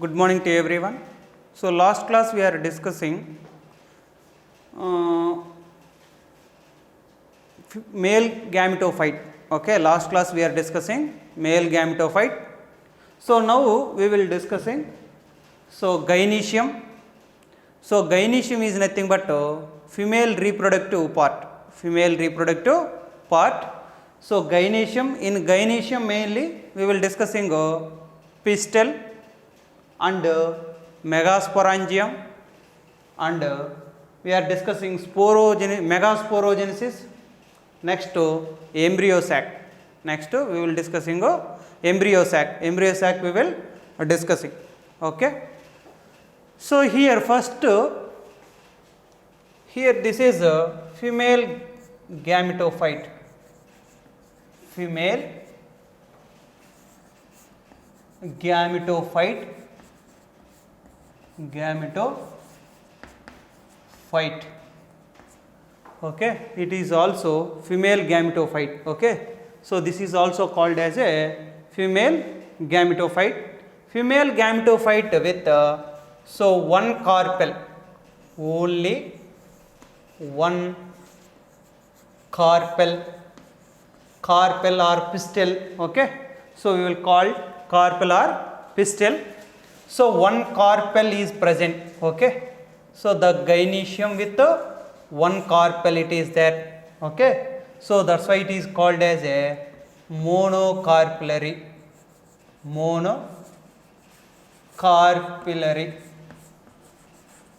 Good morning to everyone. So, last class we are discussing male gametophyte. Okay, last class we are discussing male gametophyte. So, now we will discussing gynoecium. So, gynoecium is nothing but female reproductive part. Female reproductive part. So, gynoecium, in gynoecium mainly we will discussing pistil and megasporangium, and we are discussing megasporogenesis. Next embryo sac. Next we will discussing embryo sac. Embryo sac we will discussing. Okay. So here first, here this is a female gametophyte. Female gametophyte. Okay, it is also female gametophyte. Okay, so this is also called as a female gametophyte. Female gametophyte with one carpel, only one carpel or pistil. Okay, so we will call carpel or pistil. So one carpel is present. Okay, so the gynoecium with one carpel it is there. Okay, so that's why it is called as a monocarpellary.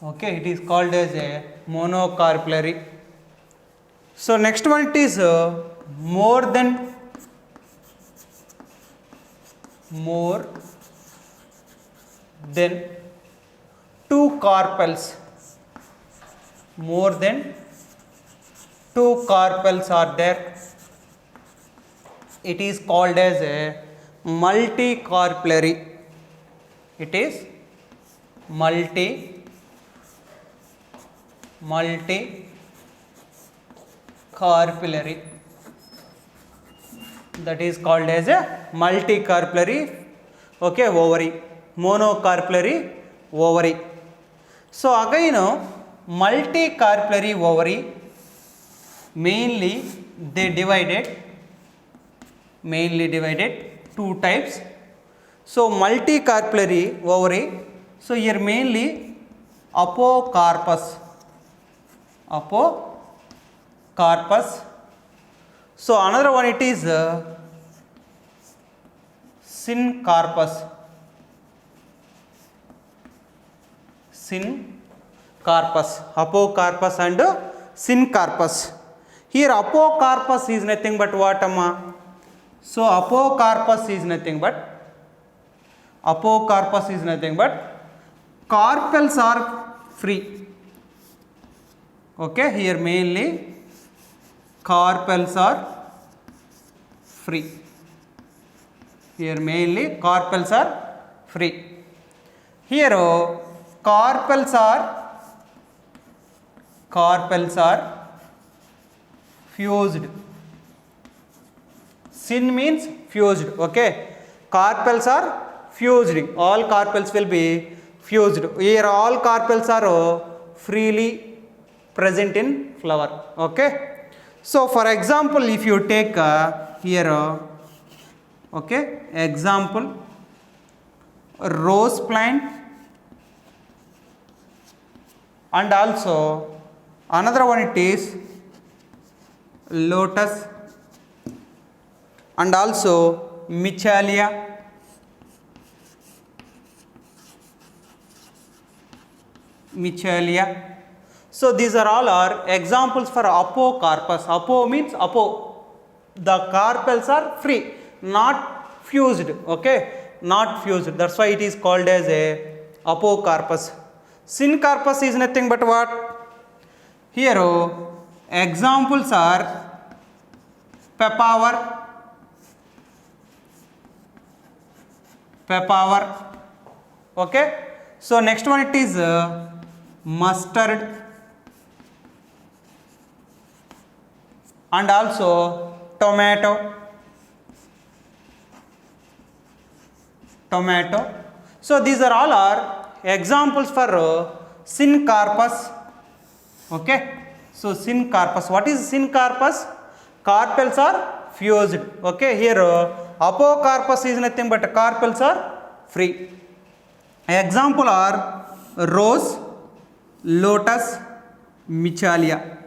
Okay, it is called as a monocarpellary. So next one it is more than two carpels. More than two carpels are there. It is called as a multicarpellary. It is multicarpellary. That is called as a multicarpellary. Okay, ovary. Monocarpellary ovary. So again, multicarpellary ovary mainly divided two types. So multicarpellary ovary, so here mainly apocarpus. So another one it is syncarpus. Apocarpus and syncarpus. Here apocarpus is nothing but what, amma? So apocarpus is nothing but carpels are free. Okay, here mainly carpels are free. Here carpels are fused. Syn means fused. Okay, carpels are fused. All carpels will be fused. Here all carpels are freely present in flower. Okay, so for example, if you take here okay, example, rose plant, and also another one it is lotus, and also michaelia, So these are all are examples for apocarpus. Apo means apo. The carpels are free, not fused. Okay, not fused. That's why it is called as a apocarpus. Syncarpus is nothing but what? Here examples are papaver. Okay, so next one it is mustard, and also tomato. So these are all are examples for syncarpus. Okay. So syncarpus. What is syncarpus? Carpels are fused. Okay. Here apocarpus is nothing but carpels are free. Example are rose, lotus, michalia.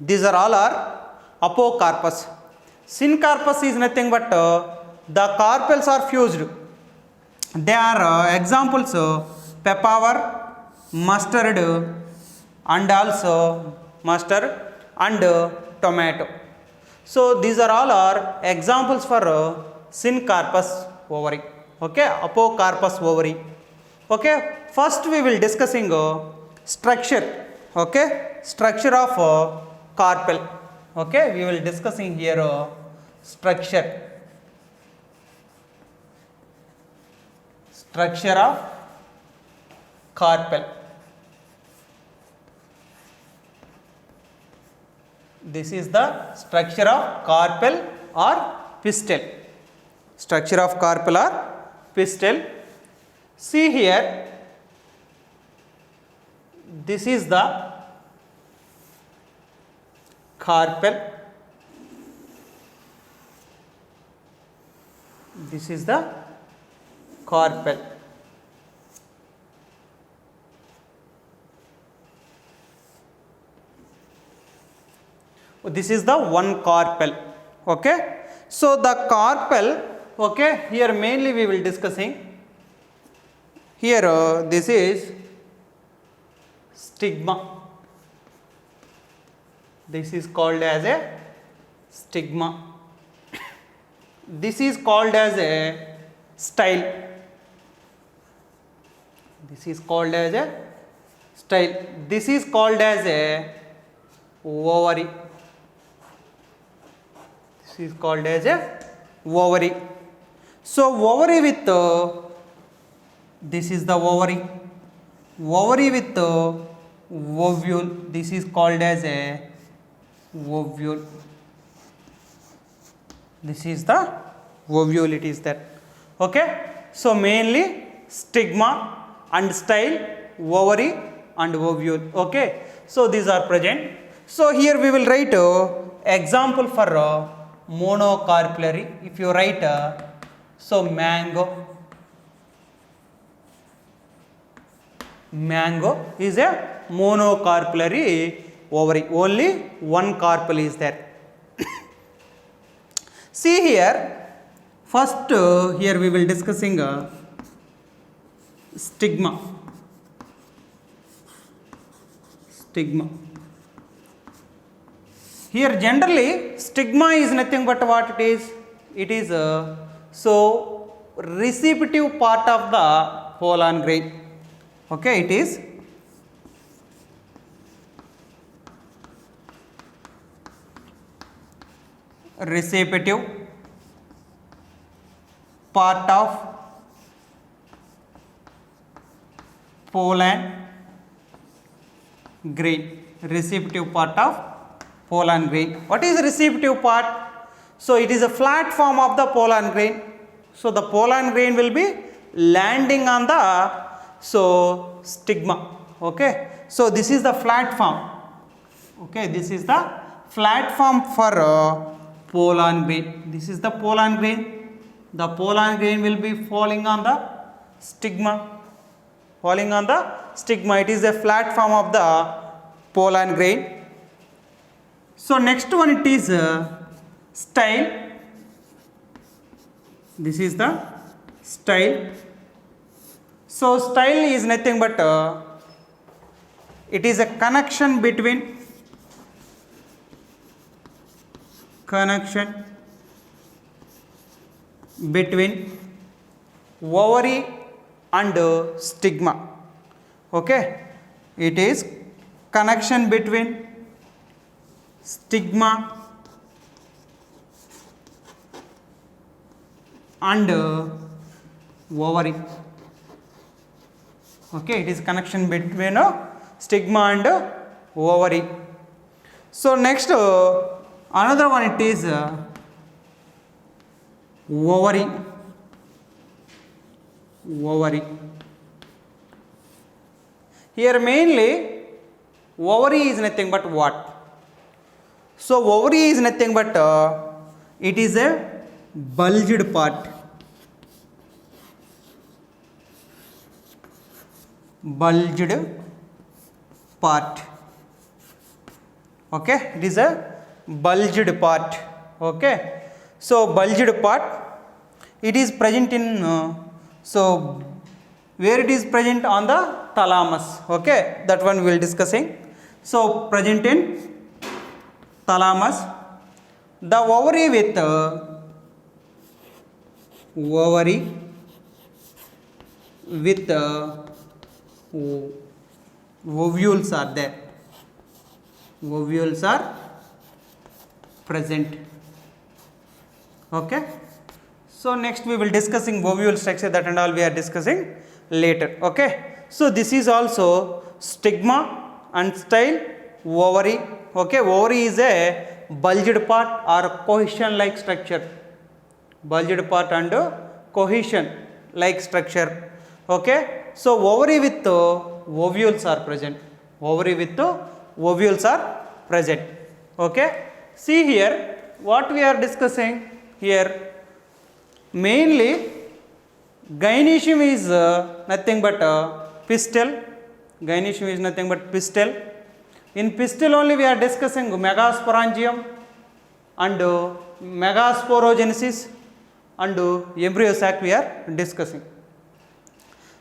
These are all are apocarpus. Syncarpus is nothing but the carpels are fused. They are examples pepper, mustard, and also mustard and tomato. So these are all are examples for syncarpus ovary. Okay, apocarpus ovary. Okay, first we will discussing structure. Okay, structure of carpel. Okay, we will discussing here structure of carpel. This is the structure of carpel or pistil. Structure of carpel or pistil. See here, this is the carpel. This is the carpel. This is the one carpel. Okay. So the carpel, okay, here mainly we will discussing. Here this is stigma. This is called as a stigma. This is called as a style. This is called as a style. This is called as a ovary. This is called as a ovary. So ovary with this is the ovary. Ovary with ovule. This is called as a ovule. This is the ovule, it is that. Okay. So mainly stigma and style, ovary and ovule. Okay. So these are present. So here we will write example for monocarpellary. If you write so mango. Mango is a monocarpellary ovary. Only one carpel is there. See here, first here we will discussing stigma. Stigma. Here generally stigma is nothing but what it is? It is so receptive part of the pollen grain. Okay, it is receptive part of pollen grain. Receptive part of pollen grain. What is receptive part? So it is a flat form of the pollen grain. So the pollen grain will be landing on the stigma. Okay. So this is the flat form. Okay, this is the flat form for pollen grain. This is the pollen grain. The pollen grain will be falling on the stigma. Falling on the stigma. It is a flat form of the pollen grain. So next one it is style. This is the style. So style is nothing but it is a connection between ovary and stigma. Okay, it is connection between stigma and ovary. Okay, it is connection between stigma and ovary. So next another one it is ovary. ovary. Here mainly ovary is nothing but what? So ovary is nothing but it is a bulged part. Bulged part. Okay, it is a bulged part. Okay, so bulged part, it is present in so where it is present? On the thalamus. Okay, that one we will discussing. So present in thalamus. The ovary with ovary with ovules are there. Ovules are present. Okay, so next we will discussing ovule structure, that and all we are discussing later. Okay, so this is also stigma and style ovary. Okay, ovary is a bulged part or cohesion like structure. Bulged part and cohesion like structure. Okay, so ovary with ovules are present. Ovary with ovules are present. Okay, see here what we are discussing here. Mainly gynoecium is nothing but pistil. Gynoecium is nothing but pistil. In pistil only we are discussing megasporangium and megasporogenesis and embryo sac we are discussing.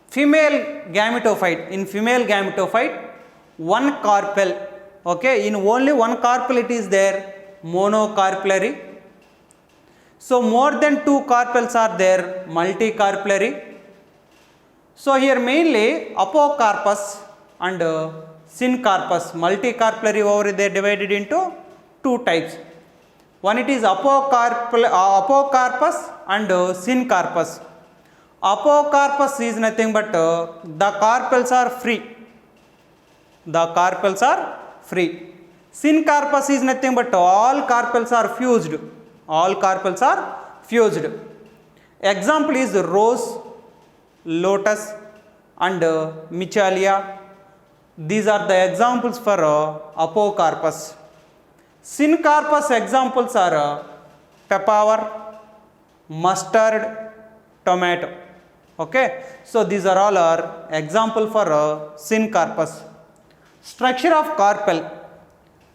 Female gametophyte. In female gametophyte, one carpel. Okay, in only one carpel it is there, monocarpellary. So more than two carpels are there, multicarpellary. So here mainly apocarpus and syncarpus. Multicarpellary ovary they are divided into two types. One it is apocarpus and syncarpus. Apocarpus is nothing but the carpels are free. The carpels are free. Syncarpus is nothing but all carpels are fused. All carpels are fused. Example is rose, lotus and michaelia. These are the examples for apocarpus. Syncarpus examples are pepper, mustard, tomato. Okay, so these are all are example for syncarpus. Structure of carpel.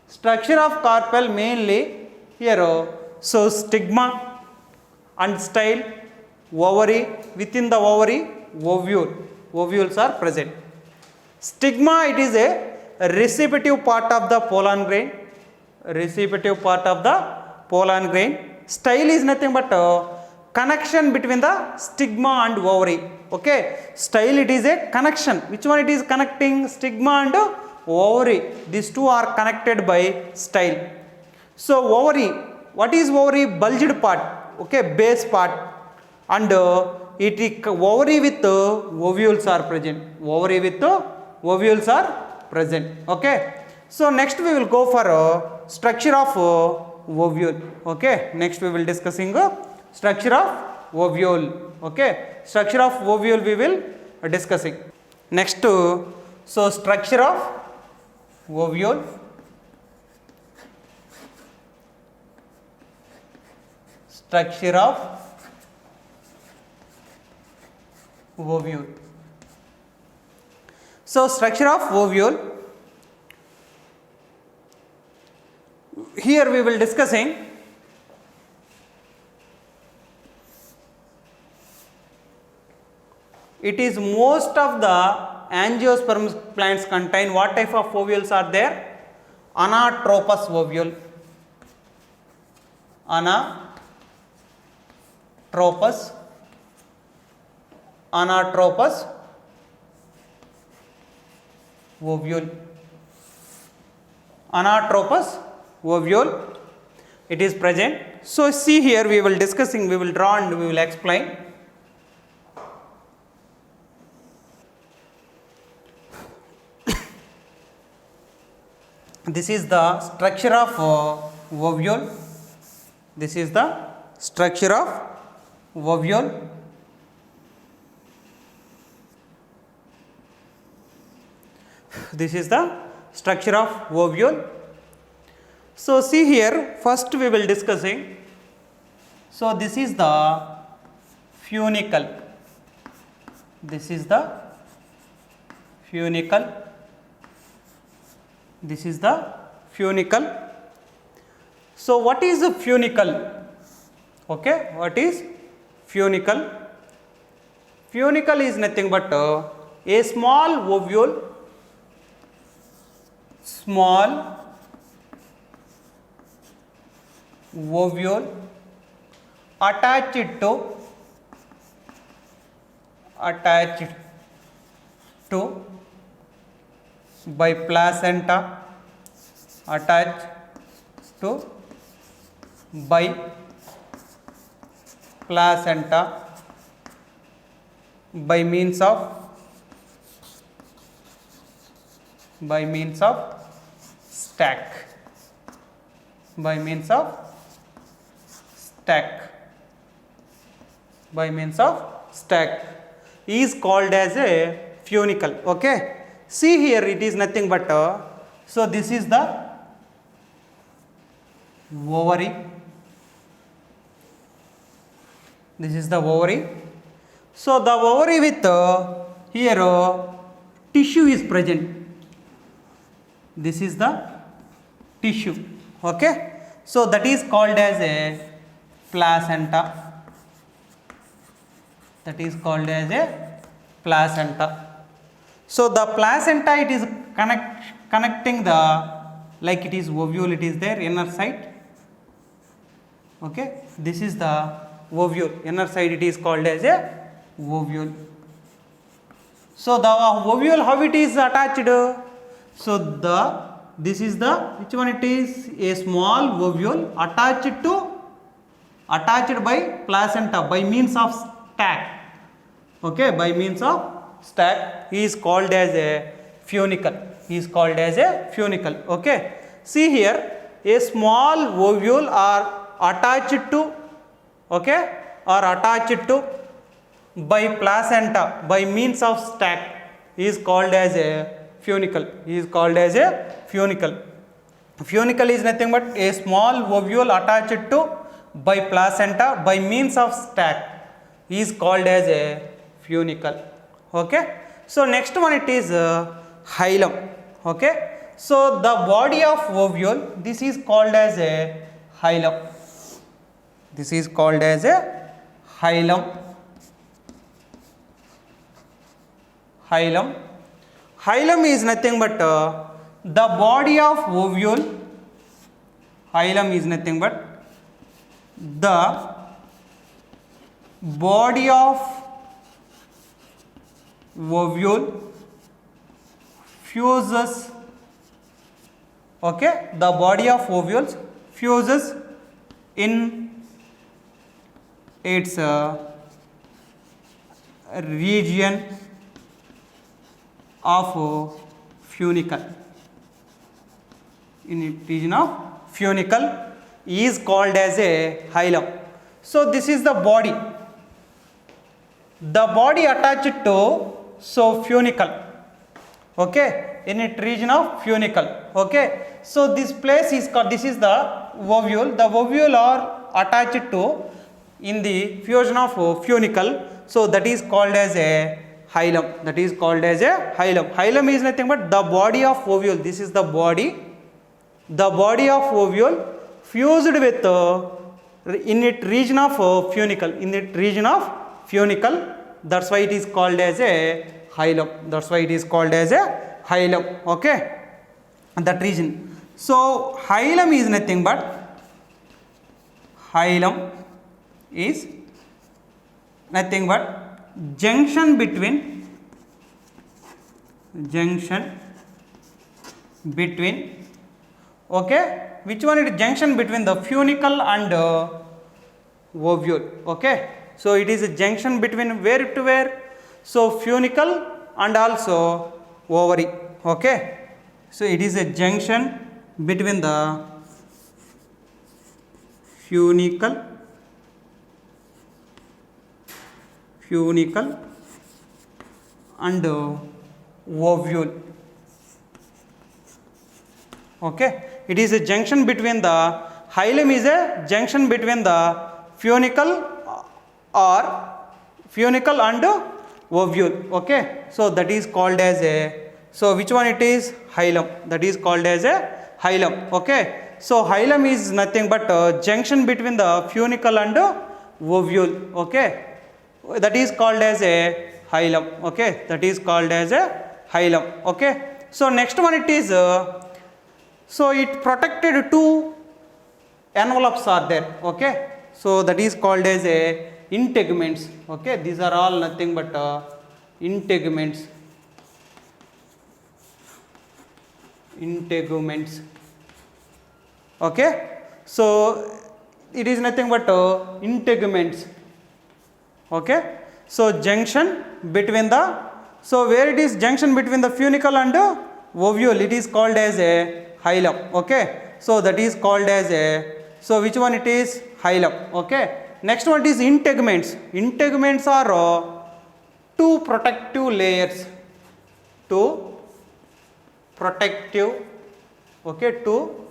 Structure of carpel mainly here so stigma and style, ovary, within the ovary ovule. Ovules are present. Stigma, it is a recipitive part of the pollen grain. Recipitive part of the pollen grain. Style is nothing but connection between the stigma and ovary. Okay, style it is a connection. Which one it is connecting? Stigma and ovary. These two are connected by style. So ovary, what is ovary? Bulged part. Okay, base part, and it is ovary with ovules are present. Ovary with ovules are present. Okay, so next we will go for structure of ovule. Okay, next we will discussing structure of ovule. Okay, structure of ovule we will discussing. Next so structure of ovule. Structure of ovule. So structure of ovule, here we will discussing it is most of the angiosperm plants contain what type of ovules are there? Anatropous ovule. Anatropous ovule. Anatropous ovule, it is present. So see here we will discussing, we will draw and we will explain. This is the structure of ovule. This is the structure of ovule. This is the structure of ovule. So see here, first we will discussing. So this is the funicle. This is the funicle. This is the funicle. So what is a funicle? Okay, what is funicle? Funicle is nothing but a small ovule, attached to by placenta, attached to by placenta by means of stack, by means of stack is called as a funicle. Okay, see here, it is nothing but so this is the ovary, this is the ovary. So the ovary with here tissue is present, this is the tissue. Okay, so that is called as a placenta, that is called as a placenta. So the placenta, it is connecting the, like it is ovule, it is there inner side. Okay, this is the ovule, inner side, it is called as a ovule. So the ovule, how it is attached? So this is the, which one it is? A small ovule attached by placenta by means of stack. Okay, by means of stack, he is called as a funicle. He is called as a funicle. Okay, see here, a small ovule are attached to, okay, or attached to by placenta by means of stack, he is called as a funicle. He is called as a funicle. Funicle is nothing but a small ovule attached to by placenta by means of stack, he is called as a funicle. Okay, so next one it is hilum. Okay, so the body of ovule, this is called as a hilum, this is called as a hilum. Hilum is nothing but the body of ovule. Hilum is nothing but the body of ovule fuses. Okay, the body of ovules fuses in its region of funicle. In its region of funicle is called as a hilum. So this is the body attached to funicle. Okay, in its region of funicle. Okay, so this place is called, this is the ovule. The ovule are attached to in the fusion of funicle. So that is called as a hilum. That is called as a hilum. Hilum is nothing but the body of ovule. This is the body of ovule fused with in its region of funicle. In its region of funicle. That's why it is called as a hilum. That's why it is called as a hilum. Okay, that region. So hilum is nothing but junction between okay, which one is junction between the funicle and ovule. Okay, so it is a junction between where to where? So funicle and also ovary. Okay, so it is a junction between the funicle and ovule. Okay, it is a junction between the hilum is a junction between the funicle and ovule. Okay, so that is called as a, so which one it is? Hilum. That is called as a hilum. Okay, so hilum is nothing but a junction between the funicle and ovule. Okay, that is called as a hilum. Okay, that is called as a hilum. Okay, so next one it is so it protected two envelopes are there. Okay, so that is called as a integuments. Okay, these are all nothing but integuments. Integuments. Okay, so it is nothing but integuments. Okay, so junction between the, so where it is junction between the funicle and ovule, it is called as a hilum. Okay, so that is called as a, so which one it is? Hilum. Okay, next one is integuments. Integuments are two protective layers. Two protective, okay, two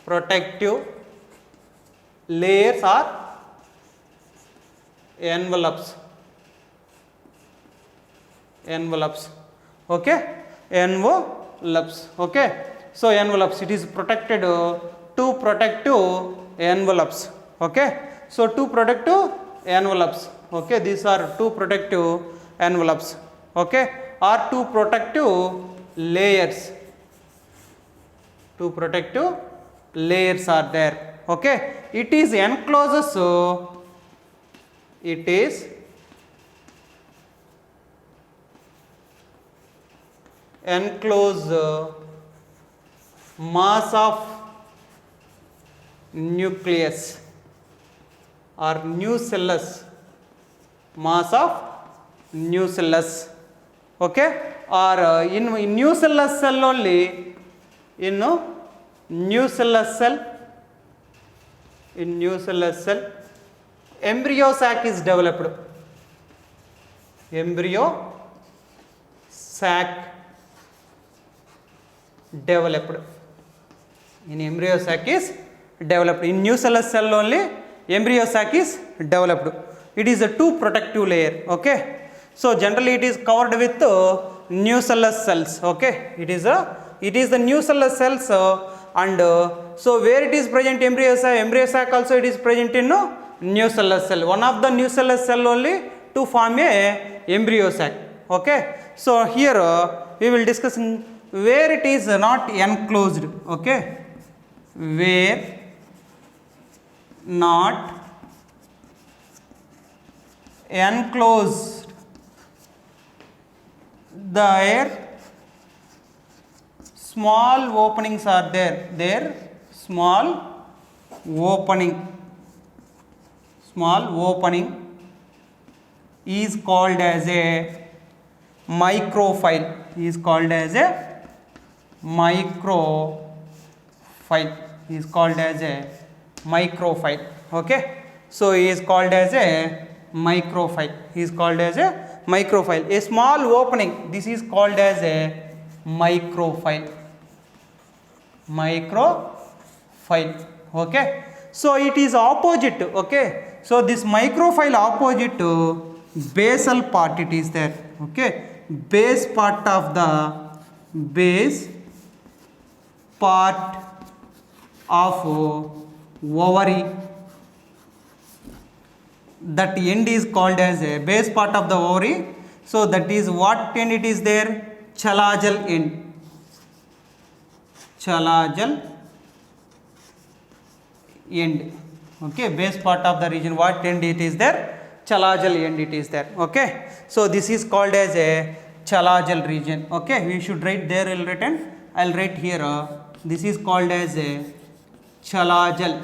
protective layers are envelopes. Envelopes. Okay, envelopes. Okay, so envelopes, it is protected two protective envelopes. Okay, so two protective envelopes. Okay, these are two protective envelopes. Okay, or two protective layers. Two protective layers are there. Okay, it is encloses, it is enclose mass of nucleus or nucellus, mass of nucellus. Okay, or in nucellus cell only, in nucellus cell, in nucellus cell embryo sac is developed. Embryo sac developed. In embryo sac is developed. In nucellus cell only embryo sac is developed. It is a two protective layer. Okay, so generally it is covered with nucellus cells. Okay, it is the nucellus cells and so where it is present embryo sac also it is present in nucellus cell. One of the nucellus cell only to form a embryo sac. Okay, so here we will discuss where it is not enclosed. Okay, where not enclosed, there small openings are there, small opening is called as a microfile, is called as a microfile, is called as a microfile. Okay, so is called as a microfile, is called as a microfile, a small opening, this is called as a microfile. Okay, so it is opposite. Okay, so this microfile opposite to basal part it is there. Okay, base part of ovary, that end is called as a base part of the ovary. So that is what end it is there? Chalazal end. Chalazal end. Okay, base part of the region, what end it is there? Chalazal end it is there. Okay, so this is called as a chalazal region. Okay, we should write there, I'll write here this is called as a chalazal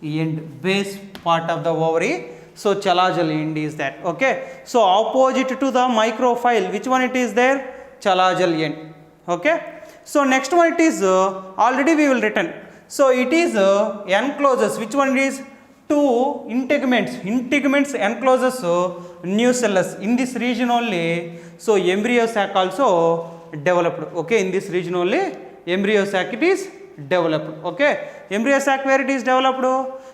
end, base part of the ovary. So chalazal end is that. Okay, so opposite to the microfile, which one it is there? Chalazal end. Okay, so next one it is already we will written. So it is encloses, which one is two integuments encloses nucellus. In this region only, so embryo sac also developed. Okay, in this region only embryo sac it is developed. Okay, embryo sac where it is developed?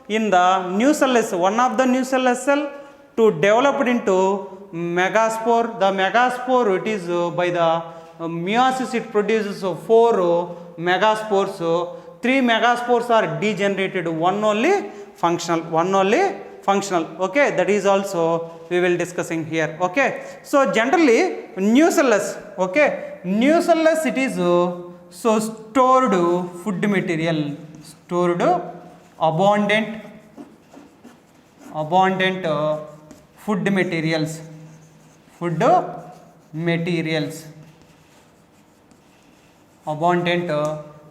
In the nucellus, one of the nucellus cell to develop it into megaspore. The megaspore, it is by the meiosis, it produces 4 megaspores. 3 megaspores are degenerated, one only functional. Okay, that is also we will discussing here. Okay, so generally nucellus, okay, nucellus it is so stored food material, stored abundant food materials, abundant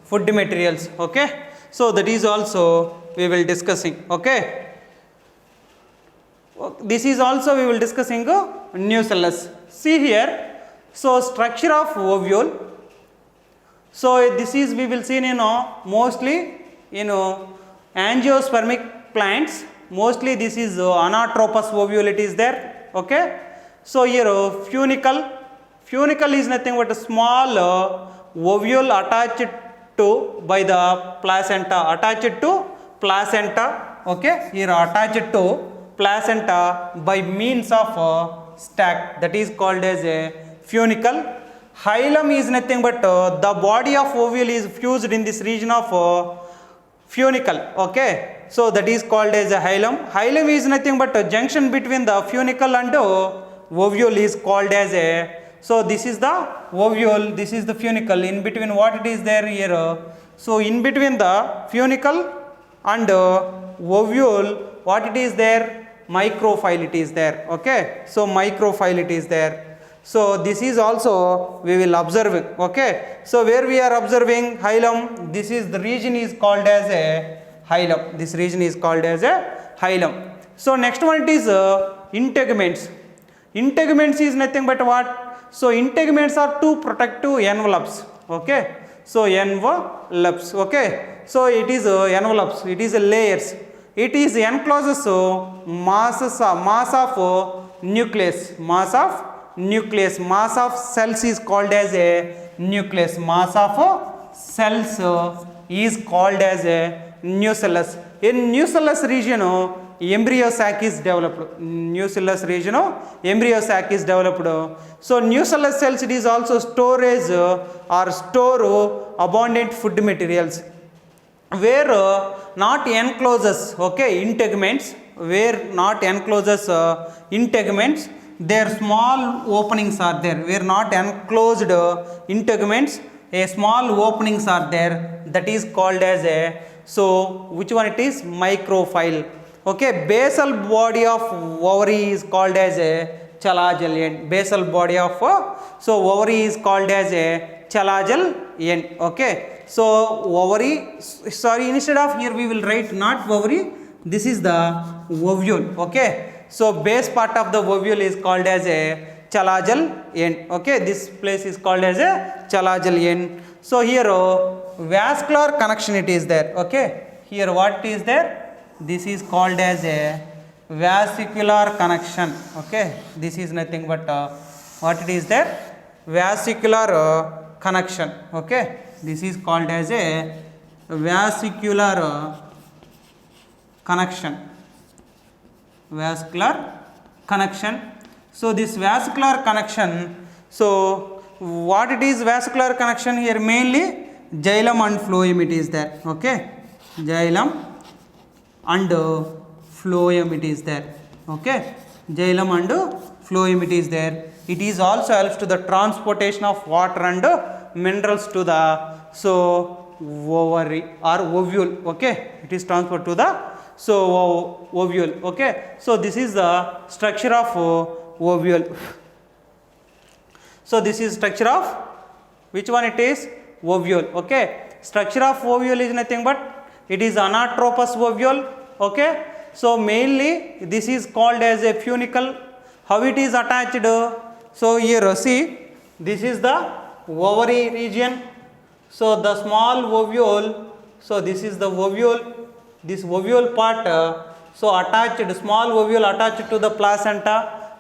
food materials. Okay, so that is also we will discussing. Okay, this is also we will discussing nucellus. See here, so structure of ovule. So this is we will see mostly angiospermic plants. Mostly this is anatropous ovule it is there. Okay, so here funicle is nothing but a small ovule attached to by the placenta, okay, here attached to placenta by means of stack, that is called as a funicle. Hilum is nothing but the body of ovule is fused in this region of funicle. Okay, so that is called as a hilum. Hilum is nothing but a junction between the funicle and ovule is called as a. So this is the ovule, this is the funicle. In between what it is there here? So in between the funicle and ovule, what it is there? Micropyle it is there. Okay, so micropyle it is there. So this is also we will observe. Okay, so where we are observing hilum, this is the region is called as a hilum. This region is called as a hilum. So next one it is integuments. Integuments is nothing but what? So integuments are two protective envelopes. Okay, so envelopes. Okay, so it is envelopes, it is layers, it is encloses mass of nucleus, mass of cells is called as a nucleus, mass of cells is called as a nucellus. In nucellus region embryo sac is developed. Nucellus region embryo sac is developed. So nucellus cells it is also storage or store abundant food materials. Where not encloses, okay, integuments, where not encloses integuments, their small openings are there. Where not enclosed integuments, a small openings are there, that is called as a. So which one it is? Micropyle. Okay, basal body of ovary is called as a chalazal end. Basal body of so ovary is called as a chalazal end. Okay, so ovary, sorry, instead of here we will write not ovary, this is the ovule. Okay, so base part of the ovule is called as a chalazal end. Okay, this place is called as a chalazal end. So here vascular connection it is there. Okay, here what is there? This is called as a vesicular connection. Okay, this is nothing but what it is there? Vesicular connection. Okay, this is called as a vesicular connection. Vascular connection. So this vesicular connection, so what it is vesicular connection here? Mainly xylem and phloem it is there. Okay, xylem and phloem it is there. Okay, xylem and phloem it is there. It is also helps to the transportation of water and minerals to the so ovary or ovule. Okay, it is transport to the so ovule. Okay, so this is the structure of ovule. So this is structure of which one it is? Ovule. Okay, structure of ovule is nothing but it is anatropous ovule. Okay, so mainly this is called as a funicle. How it is attached? So here see, this is the ovary region. So the small ovule, so this is the ovule. This ovule part So attached, small ovule attached to the placenta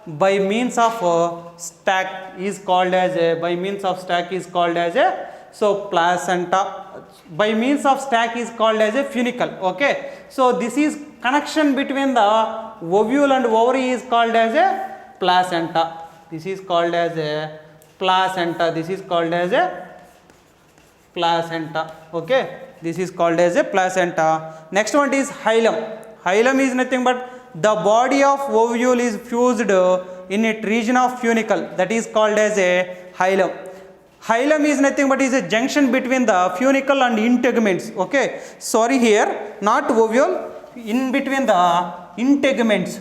by means of stack is called as a, by means of stack is called as a, so placenta by means of stack is called as a funicle. Okay, so this is connection between the ovule and ovary is called as a placenta. This is called as a placenta. This is called as a placenta. Okay, this is called as a placenta. Next one is hilum. Hilum is nothing but the body of ovule is fused in a region of funicle, that is called as a hilum. Hilum is nothing but is a junction between the funicle and integuments. Okay, sorry, here not ovule, in between the integuments.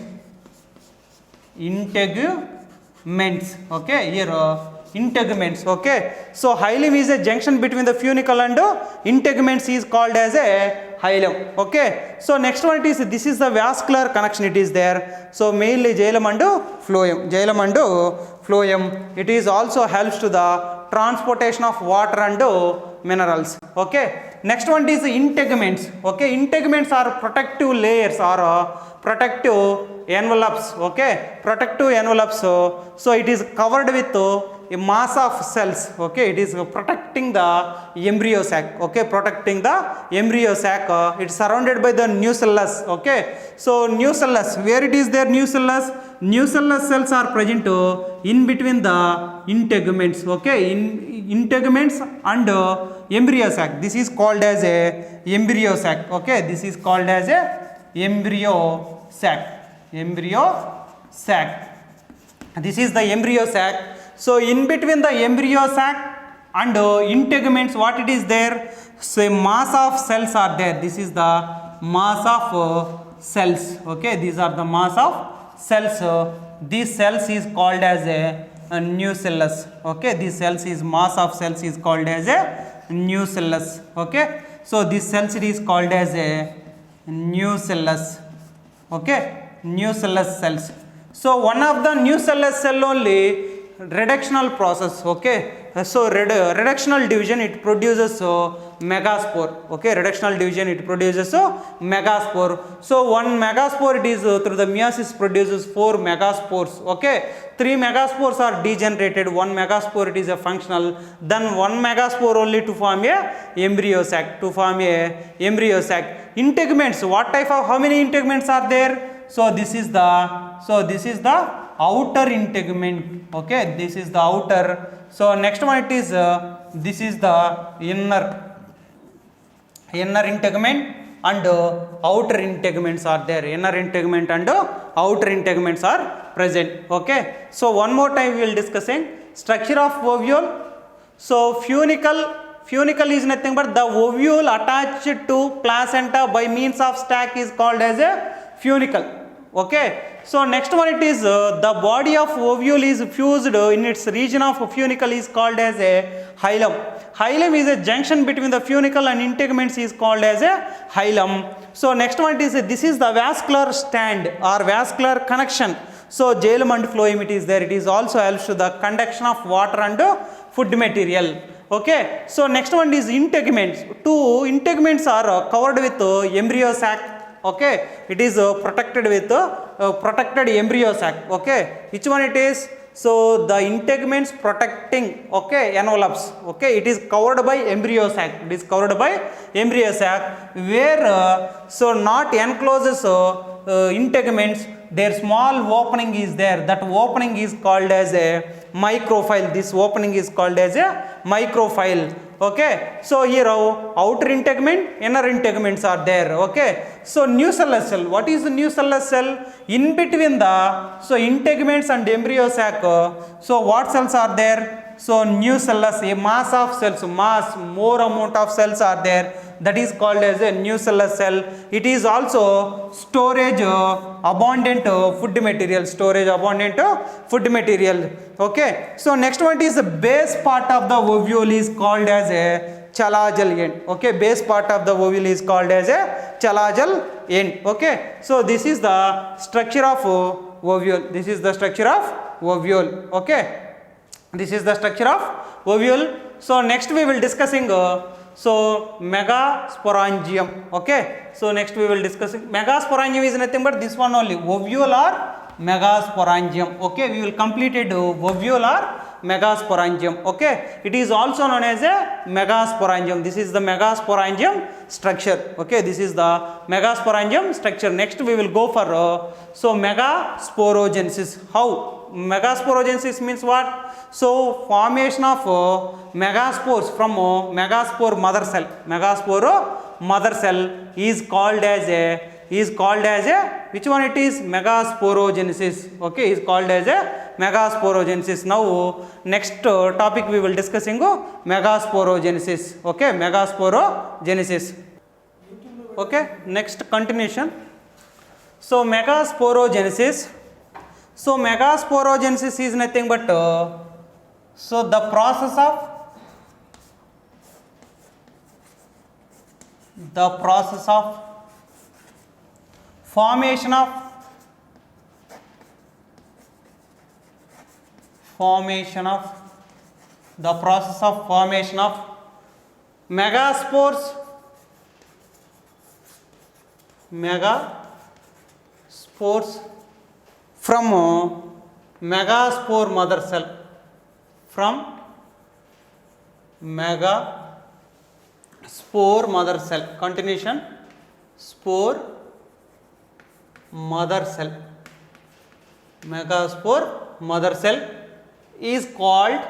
Integuments. Okay, here integuments. Okay, so hilum is a junction between the funicle and integuments is called as a hilum. Okay, so next one it is, this is the vascular connection it is there. So mainly xylem and phloem. Xylem and phloem. It is also helps to the transportation of water and minerals. Okay, next one is integuments. Okay, integuments are protective layers or protective envelopes. Okay, protective envelopes. So it is covered with a mass of cells. Okay, it is protecting the embryo sac. Okay, protecting the embryo sac. It's surrounded by the nucellus. Okay, so nucellus, where it is there, nucellus? Nucellus cells are present in between the integuments. Okay, in integuments and embryo sac. This is called as a embryo sac. Okay, this is called as a embryo sac. Embryo sac. This is the embryo sac. So in between the embryo sac and integuments, what it is there? So a mass of cells are there. This is the mass of cells. Okay, these are the mass of cells. These cells is called as a nucellus. Okay, these cells is mass of cells is called as a nucellus. Okay, so this cells it is called as a nucellus. Okay, nucellus cells. So one of the nucellus cell only reductional process. Okay, so reductional division it produces megaspore. Okay, reductional division it produces megaspore. So one megaspore it is through the meiosis produces 4 megaspores. Okay, 3 megaspores are degenerated, 1 megaspore it is a functional, then 1 megaspore only to form a embryo sac, to form a embryo sac. Integuments, what type of, how many integuments are there? So this is the outer integument. Okay, this is the outer. So next one it is this is the inner integument and outer integuments are there. Inner integument and outer integuments are present. Okay, so one more time we will discussing structure of ovule. So funicle is nothing but the ovule attached to placenta by means of stack is called as a funicle. Okay, so next one it is the body of ovule is fused in its region of funicle is called as a hilum. Hilum is a junction between the funicle and integuments is called as a hilum. So next one it is, this is the vascular stand or vascular connection. So xylem and phloem it is there. It is also helps to the conduction of water and food material. Okay, so next one is integuments. 2 integuments are covered with embryo sac. Okay, it is protected with protected embryo sac. Okay, which one it is? So the integuments protecting, okay, envelopes. Okay, it is covered by embryo sac. It is covered by embryo sac where so not encloses integuments, their small opening is there. That opening is called as a microfile. This opening is called as a microfile. Okay, so here outer integument, inner integuments are there. Okay, so nucellus cell, what is the nucellus cell? In between the so integuments and embryo sac, so what cells are there? So nucellus, a mass of cells, more amount of cells are there, that is called as a nucellus cell. It is also storage abundant food material, food material. Okay, so next one is the base part of the ovule is called as a chalazal end. Okay, base part of the ovule is called as a chalazal end. Okay, so this is the structure of ovule. This is the structure of ovule. Okay, this is the structure of ovule. So next we will discussing so megasporangium. Okay, so next we will discuss megasporangium is nothing but this one only, ovule or megasporangium. Okay, we will complete it, ovule or megasporangium. Okay, it is also known as a megasporangium. This is the megasporangium structure. Okay, this is the megasporangium structure. Next we will go for so megasporogenesis. How megasporogenesis means what? So formation of megaspores from megaspore mother cell. Megaspore mother cell is called as a which one it is? Megasporogenesis. Okay, is called as a megasporogenesis. Now next topic we will discussing megasporogenesis. Okay, megasporogenesis. Okay, next continuation. So megasporogenesis. So megasporogenesis is nothing but so the process of formation of megaspores from megaspore mother cell, from megaspore mother cell. Continuation, spore mother cell, megaspore mother cell is called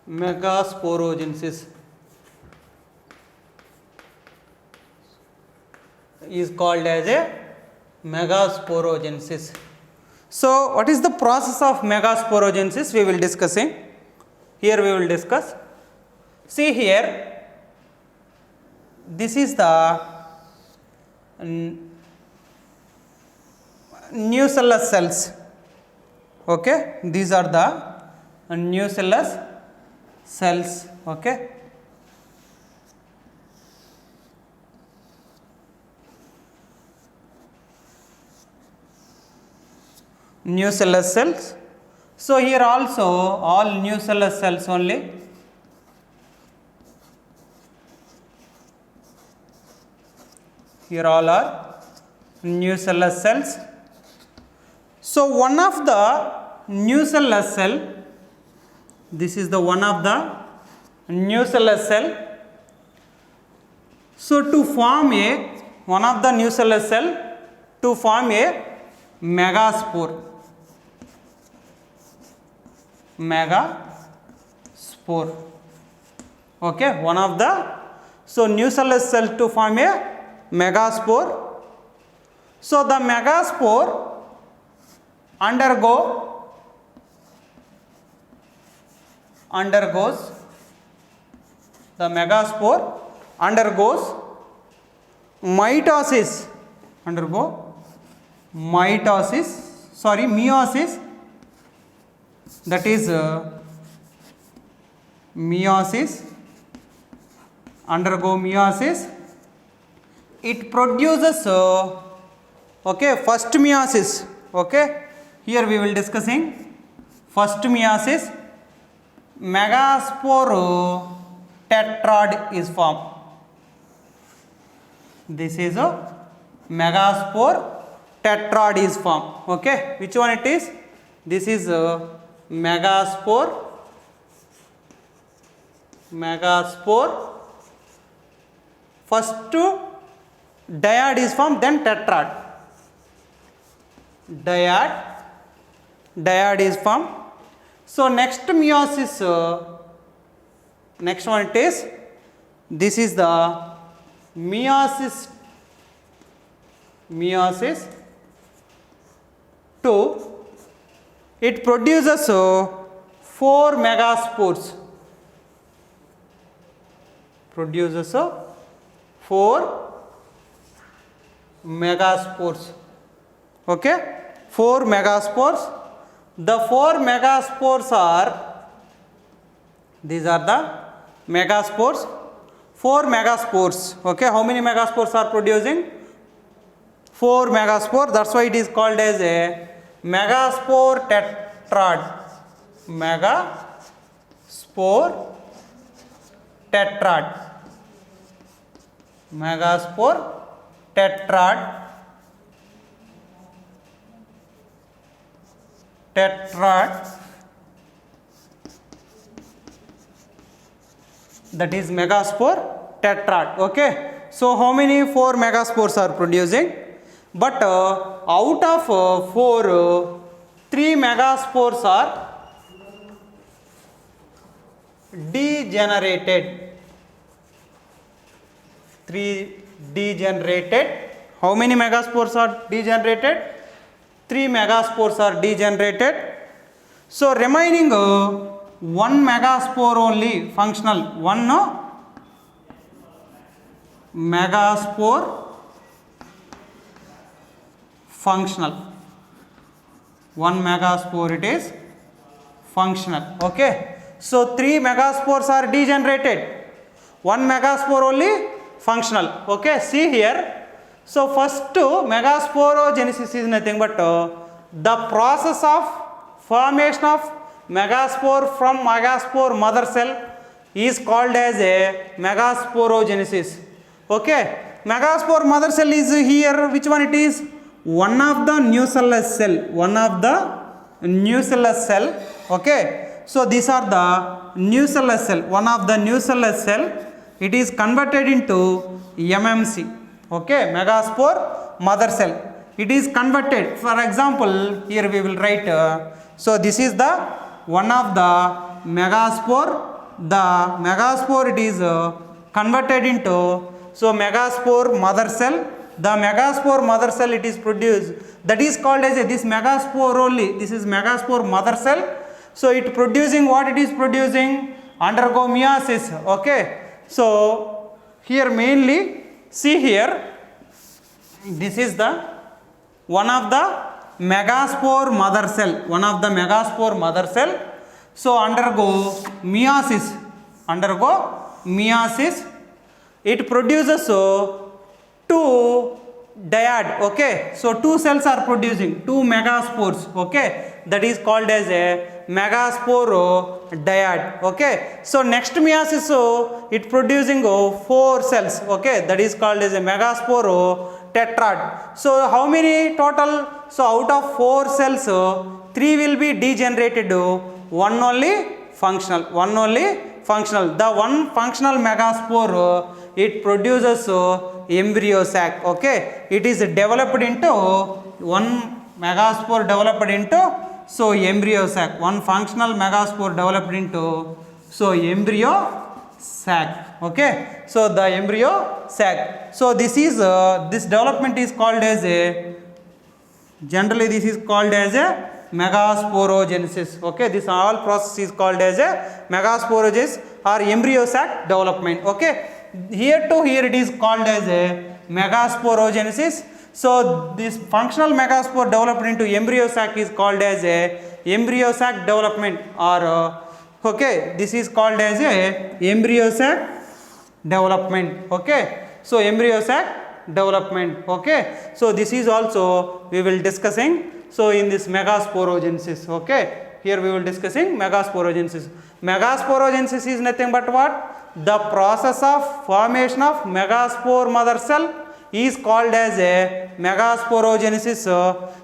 megasporogenesis. Is called as a megasporogenesis. So what is the process of megasporogenesis? We will discussing. Here we will discuss. See here, this is the nucellus cells. Okay, these are the nucellus cells. Okay. Nucellus cells. So here also all nucellus cells only. Here all are nucellus cells. So one of the nucellus cell, this is the one of the nucellus cell. So to form one of the nucellus cell to form a megaspore. Okay, one of the nucellus cell to form a megaspore. So the megaspore undergoes meiosis, that is undergo meiosis. It produces first meiosis. Okay, here we will discussing first meiosis. Megaspore tetrad is formed. This is a megaspore tetrad is formed. Okay, which one it is? This is a megaspore. First dyad is formed, then tetrad. Dyad is formed. So next meiosis, next one it is, this is the meiosis 2. It produces 4 megaspores. Okay, 4 megaspores. The 4 megaspores are, these are the megaspores. 4 megaspores. Okay, how many megaspores are producing? 4 megaspore. That's why it is called as a megaspore tetrad. spore tetrad, megaspore tetrad, that is megaspore tetrad. Okay, so how many 4 megaspores are producing, but out of 4 3 megaspores are degenerated. 3 degenerated. How many megaspores are degenerated? 3 megaspores are degenerated. So remaining 1 megaspore only functional. 1 megaspore functional. 1 megaspore it is functional. Okay, so 3 megaspores are degenerated, 1 megaspore only functional. Okay, see here. So first megasporogenesis is nothing but the process of formation of megaspore from megaspore mother cell is called as a megasporogenesis. Okay, megaspore mother cell is here. Which one it is? One of the nucellus cell. One of the nucellus cell. Okay, so these are the nucellus cell. One of the nucellus cell. It is converted into MMC. Okay, megaspore mother cell. It is converted. For example, here we will write. So this is the one of the megaspore. The megaspore it is converted into megaspore mother cell. The megaspore mother cell it is produced. That is called as this megaspore only. This is megaspore mother cell. So it producing what it is producing? Undergo meiosis. Okay. So here mainly see here. This is the one of the megaspore mother cell. One of the megaspore mother cell. So undergo meiosis. Undergo meiosis. It produces 2 dyad. Okay, so 2 cells are producing 2 megaspores. Okay, that is called as a megaspore dyad. Okay, so next meiosis it producing 4 cells. Okay, that is called as a megaspore tetrad. So how many total? So out of 4 cells 3 will be degenerated, 1 only functional. 1 only functional. The one functional megaspore it produces embryo sac. Okay, it is developed into one megaspore developed into embryo sac. One functional megaspore developed into embryo sac. Okay, so the embryo sac. So this is this development is called as a, generally this is called as a megasporogenesis. Okay, this all process is called as a megasporogenesis or embryo sac development. Okay, here to here it is called as a megasporogenesis. So this functional megaspore developed into embryo sac is called as a embryo sac development, or okay, this is called as a embryo sac development. Okay, so embryo sac development. Okay, so this is also we will discussing. So in this megasporogenesis. Okay, here we will discussing megasporogenesis. Megasporogenesis is nothing but what? The process of formation of megaspore mother cell is called as a megasporogenesis.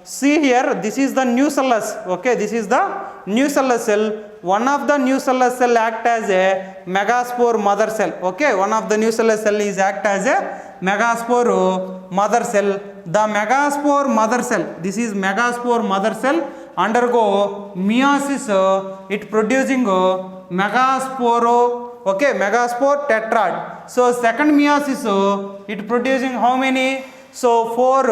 See here, this is the nucellus. Okay, this is the nucellus cell. One of the nucellus cell act as a megaspore mother cell. Okay, one of the nucellus cell is act as a megaspore mother cell. The megaspore mother cell, this is megaspore mother cell, undergo meiosis. It producing megasporo. Okay, megaspore tetrad. So second meiosis it producing how many? So 4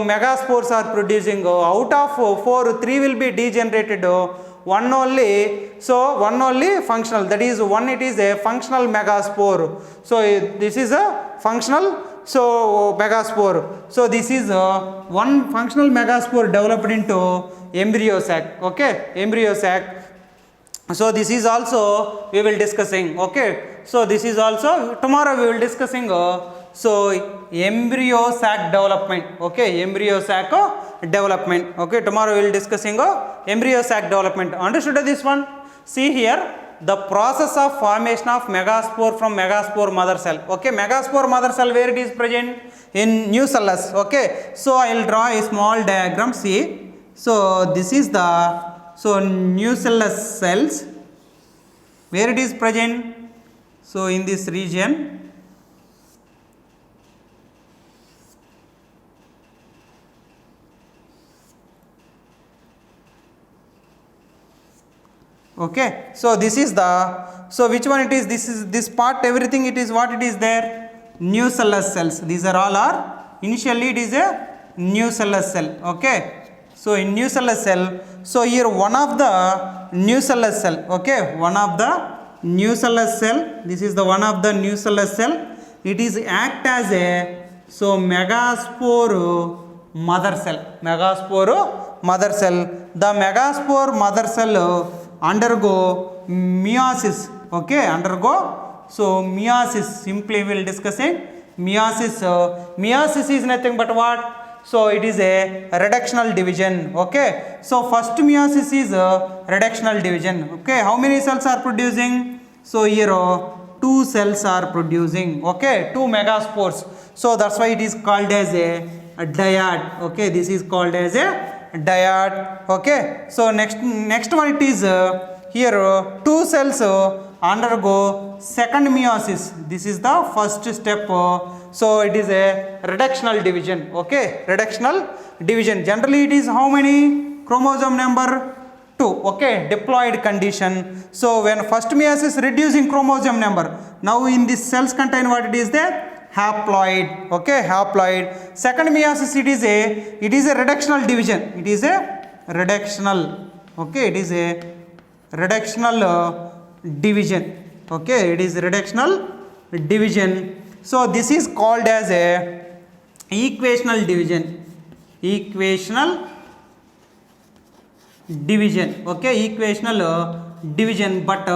megaspores are producing. Out of 4, 3 will be degenerated, 1 only. So 1 only functional. That is 1 it is a functional megaspore. So this is a functional megaspore. So this is one functional megaspore developed into embryo sac. Okay, embryo sac. So this is also we will discussing. Okay, so this is also tomorrow we will discussing embryo sac development. Okay, embryo sac development. Okay, tomorrow we will discussing embryo sac development. Understood this one? See here, the process of formation of megaspore from megaspore mother cell. Okay, megaspore mother cell, where it is present? In nucellus. Okay, so I will draw a small diagram. See, so this is the nucellus cells, where it is present? So in this region. Okay, so this is the, so which one it is? This is this part, everything it is what it is there? Nucellus cells. These are all are, initially it is a nucellus cell. Okay, so in nucellus cell, so here one of the nucellus cell. Okay, one of the nucellus cell, this is the one of the nucellus cell, it is act as a megaspore mother cell. Megaspore mother cell. The megaspore mother cell undergo meiosis. Okay, undergo, so meiosis, simply we will discussing meiosis. Meiosis is nothing but what? So it is a reductional division. Okay, so first meiosis is a reductional division. Okay, how many cells are producing? So here 2 cells are producing. Okay, 2 megaspores. So that's why it is called as a dyad. Okay, this is called as a dyad. Okay, so next one it is here 2 cells undergo second meiosis. This is the first step. So it is a reductional division. Okay, reductional division. Generally it is how many? Chromosome number 2. Okay, diploid condition. So when first meiosis reducing chromosome number, now in this cells contain what it is there? Haploid. Okay, haploid. Second meiosis it is a reductional division. It is a reductional. Okay, it is a reductional division. Okay, it is reductional division. So this is called as a equational division. Equational division. Okay, equational division, but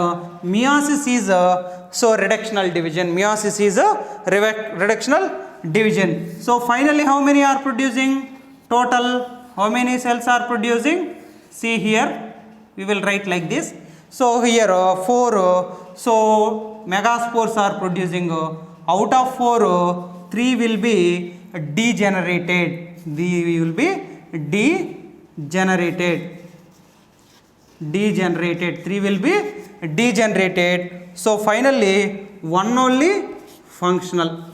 meiosis is reductional division. Meiosis is a reductional division. So finally how many are producing? Total how many cells are producing? See here, we will write like this. So here 4 so megaspores are producing. Out of 4 3 will be degenerated. They will be degenerated. 3 will be degenerated. So finally one only functional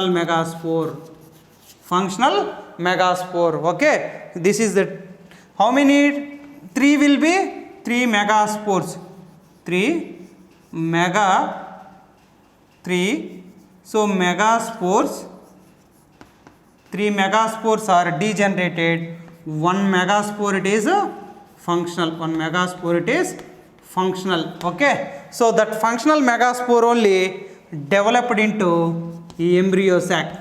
megaspore. Okay, this is the, how many? 3 will be 3 megaspores. 3 so megaspores, 3 megaspores are degenerated. 1 megaspore it is functional. 1 megaspore it is functional. Okay, so that functional megaspore only developed into embryo sac.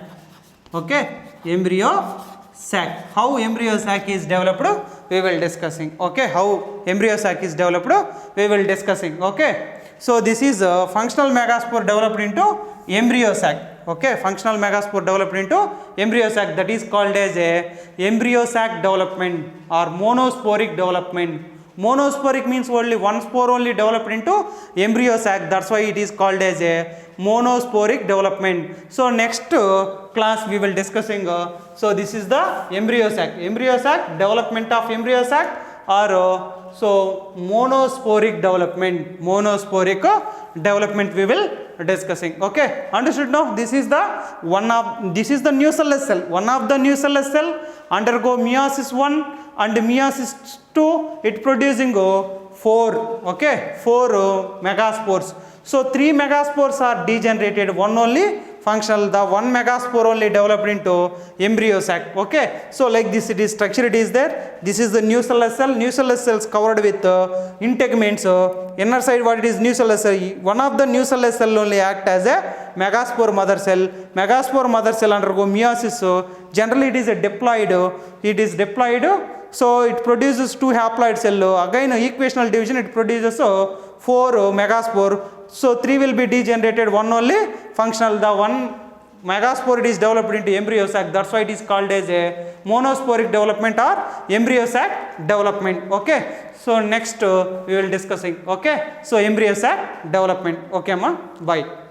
Okay, embryo sac. How embryo sac is developed we will discussing. Okay, how embryo sac is developed we will discussing. Okay, so this is a functional megaspore developed into embryo sac. Okay, functional megaspore developed into embryo sac, that is called as a embryo sac development or monosporic development. Monosporic means only one spore only developed into embryo sac, that's why it is called as a monosporic development. So next class we will discussing so this is the embryo sac development of embryo sac or so monosporic development we will discussing. Okay, understood now? This is the this is the nucellus cell. One of the nucellus cell undergo meiosis 1 and meiosis 2, it producing 4 megaspores. So 3 megaspores are degenerated, one only functional. The 1 megaspore only developed into embryo sac. Okay, so like this it is structure it is there. This is the nucellus cell. Nucellus cells covered with integuments. Inner side what it is? Nucellus cell. One of the nucellus cell only act as a megaspore mother cell. Megaspore mother cell undergo meiosis. Generally it is a diploid. So it produces 2 haploid cell. Again equational division, it produces 4 megaspore. So 3 will be degenerated, one only functional. The 1 megaspore is developed into embryo sac, that's why it is called as a monosporic development or embryo sac development. Okay, so next we will discussing. Okay, so embryo sac development. Okay ma, bye.